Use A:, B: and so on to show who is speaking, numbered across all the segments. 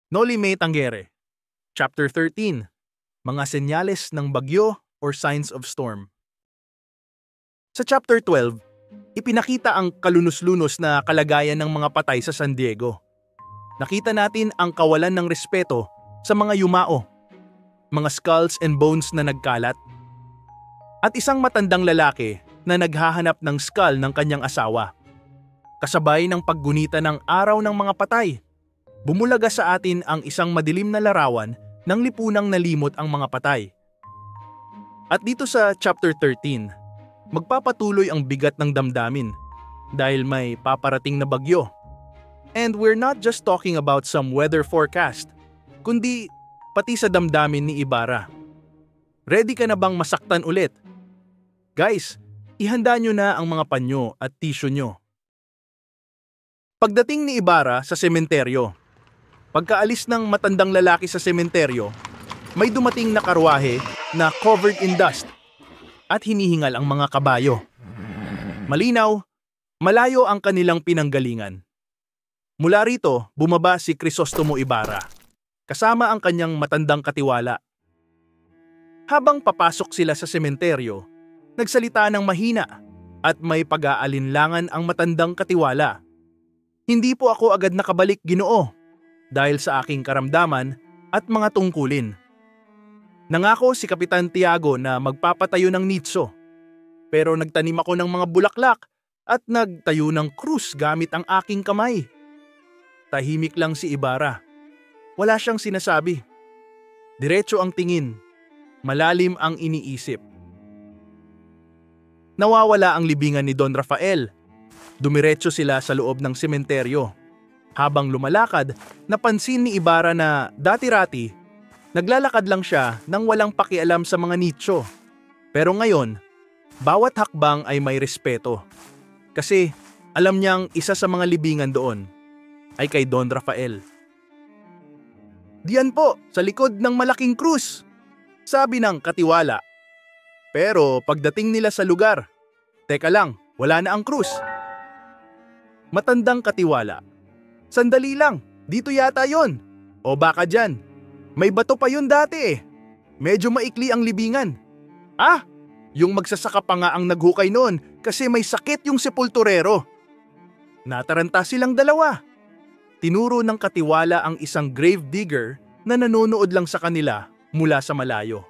A: Noli Me Tangere, Chapter 13, Mga Senyales ng Bagyo or Signs of Storm. Sa Chapter 12, ipinakita ang kalunos-lunos na kalagayan ng mga patay sa San Diego. Nakita natin ang kawalan ng respeto sa mga yumao, mga skulls and bones na nagkalat, at isang matandang lalaki na naghahanap ng skull ng kanyang asawa. Kasabay ng paggunita ng araw ng mga patay, bumulaga sa atin ang isang madilim na larawan ng lipunang nalimot ang mga patay. At dito sa Chapter 13, magpapatuloy ang bigat ng damdamin dahil may paparating na bagyo. And we're not just talking about some weather forecast, kundi pati sa damdamin ni Ibarra. Ready ka na bang masaktan ulit? Guys, ihanda nyo na ang mga panyo at tissue nyo. Pagdating ni Ibarra sa sementeryo, pagkaalis ng matandang lalaki sa sementeryo, may dumating na karwahe na covered in dust at hinihingal ang mga kabayo. Malinaw, malayo ang kanilang pinanggalingan. Mula rito, bumaba si Crisostomo Ibarra, kasama ang kanyang matandang katiwala. Habang papasok sila sa sementeryo, nagsalita ng mahina at may pag-aalinlangan ang matandang katiwala. Hindi po ako agad nakabalik, Ginoo, dahil sa aking karamdaman at mga tungkulin. Nangako si Kapitan Tiago na magpapatayo ng nitso, pero nagtanim ako ng mga bulaklak at nagtayo ng krus gamit ang aking kamay. Tahimik lang si Ibarra. Wala siyang sinasabi. Diretso ang tingin. Malalim ang iniisip. Nawawala ang libingan ni Don Rafael. Dumiretso sila sa loob ng sementeryo. Habang lumalakad, napansin ni Ibarra na dati-rati, naglalakad lang siya nang walang pakialam sa mga nicho. Pero ngayon, bawat hakbang ay may respeto. Kasi alam niyang isa sa mga libingan doon ay kay Don Rafael. Diyan po, sa likod ng malaking krus, sabi ng katiwala. Pero pagdating nila sa lugar, teka lang, wala na ang krus. Matandang katiwala. Sandali lang, dito yata yon. O baka dyan. May bato pa yun dati eh. Medyo maikli ang libingan. Ah, yung magsasaka pa nga ang naghukay noon kasi may sakit yung sepulturero. Nataranta silang dalawa. Tinuro ng katiwala ang isang grave digger na nanonood lang sa kanila mula sa malayo.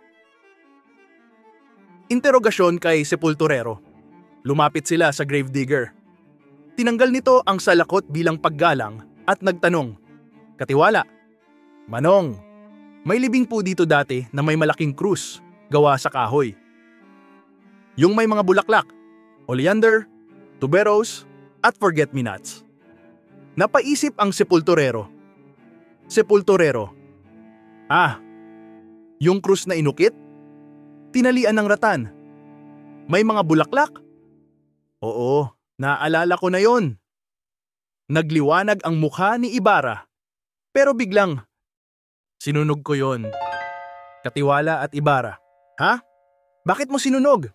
A: Interogasyon kay sepulturero. Lumapit sila sa grave digger. Tinanggal nito ang salakot bilang paggalang at nagtanong, Katiwala, Manong, may libing po dito dati na may malaking krus gawa sa kahoy. Yung may mga bulaklak, oleander, tuberose, at forget-me-nots. Napaisip ang sepulturero. Sepulturero. Ah, yung krus na inukit? Tinalian ng ratan. May mga bulaklak? Oo. Naalala ko na yon. Nagliwanag ang mukha ni Ibarra. Pero biglang, sinunog ko yon. Katiwala at Ibarra. Ha? Bakit mo sinunog?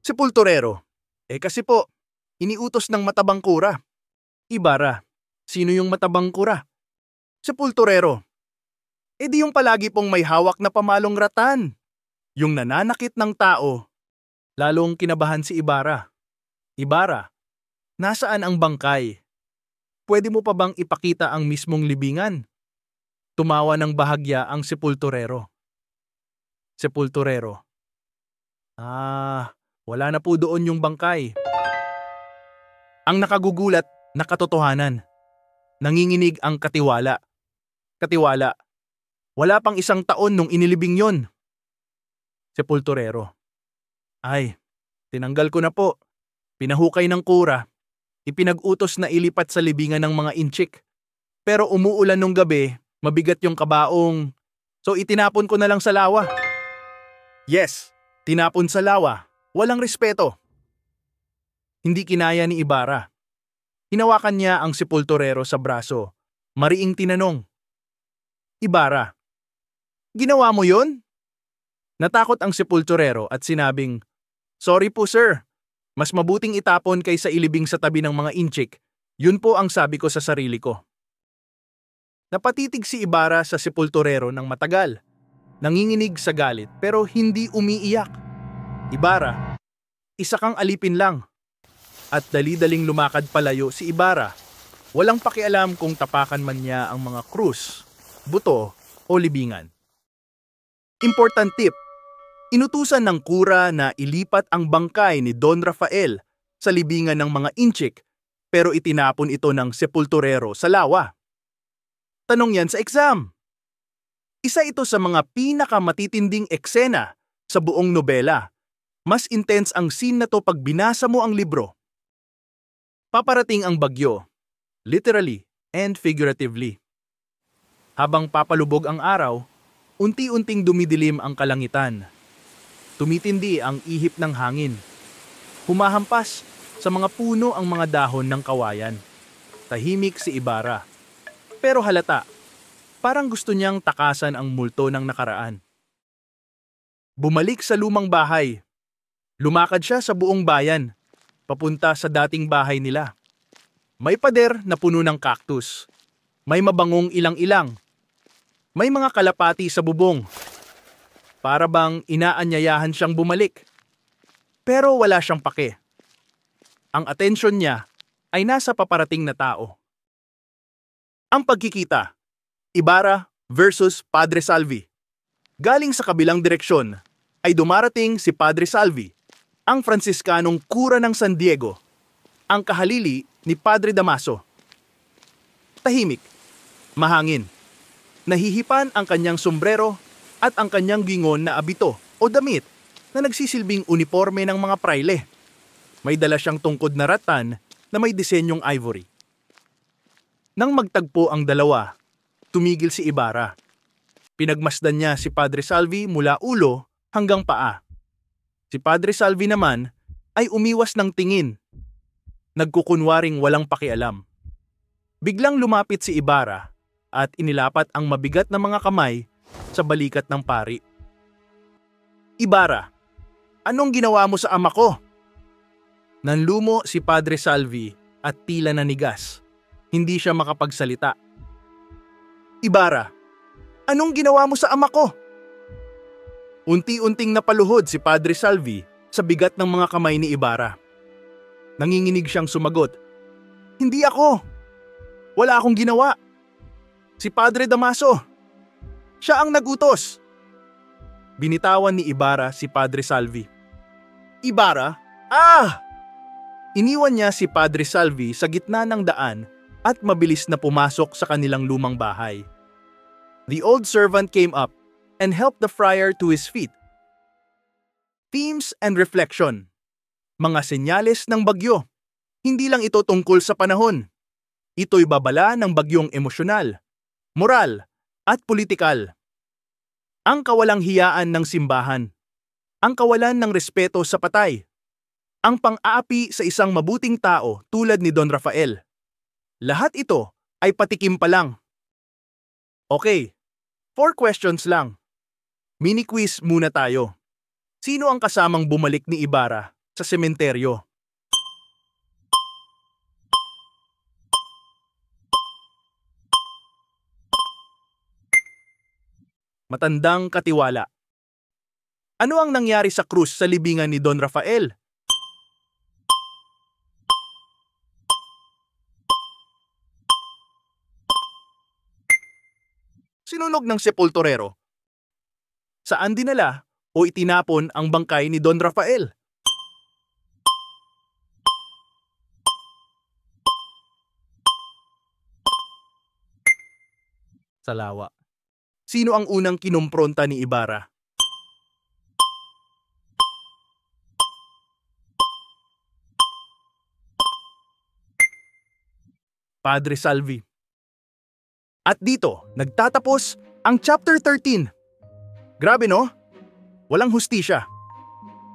A: Sepulturero. Kasi po, iniutos ng matabang kura. Ibarra. Sino yung matabang kura? Sepulturero. Di yung palagi pong may hawak na pamalong ratan. Yung nananakit ng tao. Lalong kinabahan si Ibarra. Ibarra. Nasaan ang bangkay? Pwede mo pa bang ipakita ang mismong libingan? Tumawa ng bahagya ang sepulturero. Sepulturero. Wala na po doon yung bangkay. Ang nakagugulat na katotohanan. Nanginginig ang katiwala. Katiwala. Wala pang 1 taon nung inilibing yon. Sepulturero. Ay, tinanggal ko na po. Pinahukay ng kura. Ipinag-utos na ilipat sa libingan ng mga inchik. Pero umuulan nung gabi, mabigat yung kabaong. So itinapon ko na lang sa lawa. Yes, tinapon sa lawa. Walang respeto. Hindi kinaya ni Ibarra. Hinawakan niya ang sepulturero sa braso. Mariing tinanong. Ibarra, ginawa mo yun? Natakot ang sepulturero at sinabing, Sorry po sir. Mas mabuting itapon kaysa ilibing sa tabi ng mga inchik. Yun po ang sabi ko sa sarili ko. Napatitig si Ibarra sa sepulturero ng matagal. Nanginginig sa galit pero hindi umiiyak. Ibarra, isa kang alipin lang. At dali-daling lumakad palayo si Ibarra. Walang pakialam kung tapakan man niya ang mga krus, buto o libingan. Important tip, inutusan ng kura na ilipat ang bangkay ni Don Rafael sa libingan ng mga inchik pero itinapon ito ng sepulturero sa lawa. Tanong yan sa exam. Isa ito sa mga pinakamatitinding eksena sa buong nobela. Mas intense ang scene na to pag binasa mo ang libro. Paparating ang bagyo, literally and figuratively. Habang papalubog ang araw, unti-unting dumidilim ang kalangitan. Tumitindi ang ihip ng hangin. Humahampas sa mga puno ang mga dahon ng kawayan. Tahimik si Ibarra. Pero halata, parang gusto niyang takasan ang multo ng nakaraan. Bumalik sa lumang bahay. Lumakad siya sa buong bayan, papunta sa dating bahay nila. May pader na puno ng cactus. May mabangong ilang-ilang. May mga kalapati sa bubong. Para bang inaanyayahan siyang bumalik. Pero wala siyang pake. Ang atensyon niya ay nasa paparating na tao. Ang pagkikita, Ibarra versus Padre Salvi. Galing sa kabilang direksyon ay dumarating si Padre Salvi, ang Fransiskanong kura ng San Diego, ang kahalili ni Padre Damaso. Tahimik, mahangin, nahihipan ang kanyang sombrero at ang kanyang gingon na abito o damit na nagsisilbing uniforme ng mga praile. May dala siyang tungkod na rattan na may disenyong ivory. Nang magtagpo ang dalawa, tumigil si Ibarra. Pinagmasdan niya si Padre Salvi mula ulo hanggang paa. Si Padre Salvi naman ay umiwas ng tingin. Nagkukunwaring walang pakialam. Biglang lumapit si Ibarra at inilapat ang mabigat na mga kamay sa balikat ng pari. Ibarra, anong ginawa mo sa ama ko? Nanlumo si Padre Salvi at tila nanigas. Hindi siya makapagsalita. Ibarra, anong ginawa mo sa ama ko? Unti-unting napaluhod si Padre Salvi sa bigat ng mga kamay ni Ibarra. Nanginginig siyang sumagot. Hindi ako. Wala akong ginawa. Si Padre Damaso. Siya ang nagutos. Binitawan ni Ibarra si Padre Salvi. Ibarra? Ah! Iniwan niya si Padre Salvi sa gitna ng daan at mabilis na pumasok sa kanilang lumang bahay. The old servant came up and helped the friar to his feet. Themes and reflection. Mga senyales ng bagyo. Hindi lang ito tungkol sa panahon. Ito'y babala ng bagyong emosyonal, moral, at politikal. Ang kawalang hiyaan ng simbahan. Ang kawalan ng respeto sa patay. Ang pang-aapi sa isang mabuting tao tulad ni Don Rafael. Lahat ito ay patikim pa lang. Okay, 4 questions lang. Mini quiz muna tayo. Sino ang kasamang bumalik ni Ibarra sa sementeryo? Matandang katiwala. Ano ang nangyari sa krus sa libingan ni Don Rafael? Sinunog ng sepulturero. Saan dinala o itinapon ang bangkay ni Don Rafael? Sa lawa. Sino ang unang kinumpronta ni Ibarra? Padre Salvi. At dito, nagtatapos ang chapter 13. Grabe no? Walang hustisya.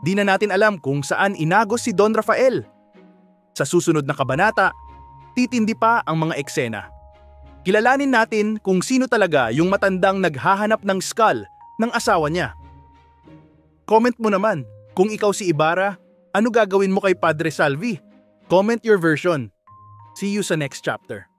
A: Di na natin alam kung saan inagos si Don Rafael. Sa susunod na kabanata, titindi pa ang mga eksena. Kilalanin natin kung sino talaga yung matandang naghahanap ng skull ng asawa niya. Comment mo naman, kung ikaw si Ibarra, ano gagawin mo kay Padre Salvi? Comment your version. See you sa next chapter.